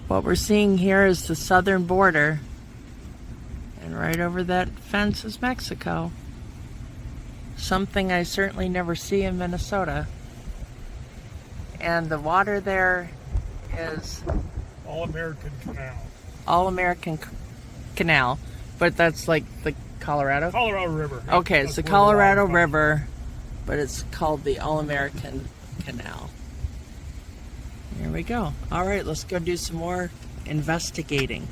What we're seeing here is the southern border. And right over that fence is Mexico. Something I certainly never see in Minnesota. And the water there is All-American Canal. All-American Canal. But that's like the Colorado? Colorado River. Okay, it's the Colorado River, but it's called the All-American Canal. Here we go. All right, let's go do some more investigating.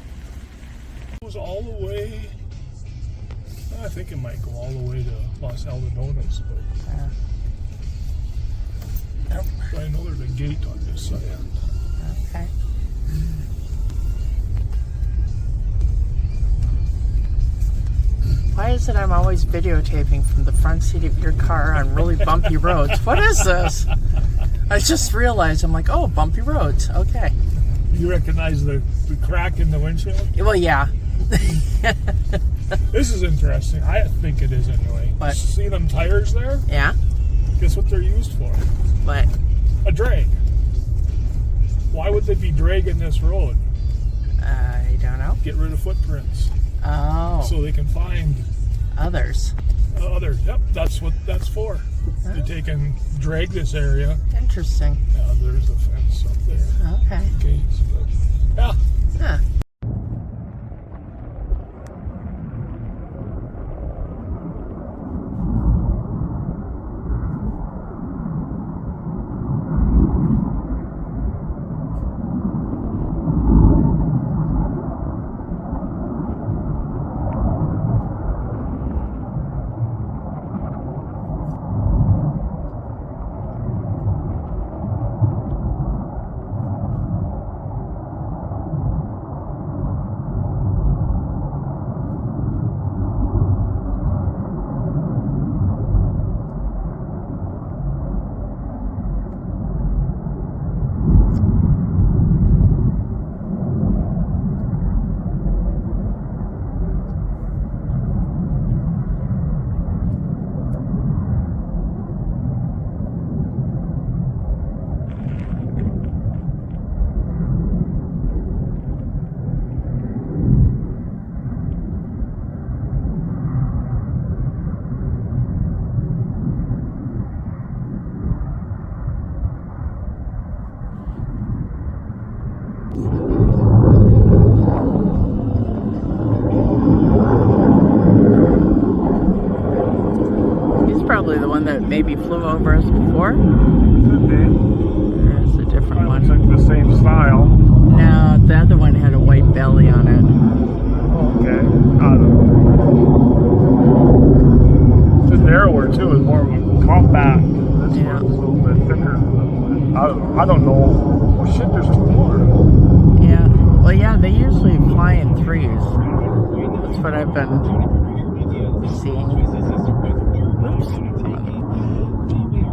It goes all the way, I think it might go all the way to Los Algodones, but I know there's a gate on this side. Okay. Why is it I'm always videotaping from the front seat of your car on really bumpy roads? What is this? I just realized, I'm like, oh, bumpy roads. Okay. You recognize the crack in the windshield? Well, yeah. This is interesting. I think it is anyway. What? See them tires there? Yeah? Guess what they're used for? What? A drag. Why would they be dragging this road? I don't know. Get rid of footprints. Oh. So they can find Others. others. Yep, that's what that's for. They can drag this area. Interesting. Now there's a fence up there. Okay. Gates, but yeah. Huh. Probably the one that maybe flew over us before. Could be. There's a different one. Looks like the same style. No, the other one had a white belly on it. Okay. It's narrower too. It's more of a compact. This Yeah. one's a little bit thicker. I don't know. Oh shit, there's two more. Yeah. Well, yeah, they usually fly in threes. That's what I've been seeing. Oops.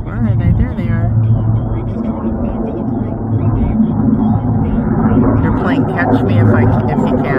Where are they? There they are. You're playing Catch Me if you can.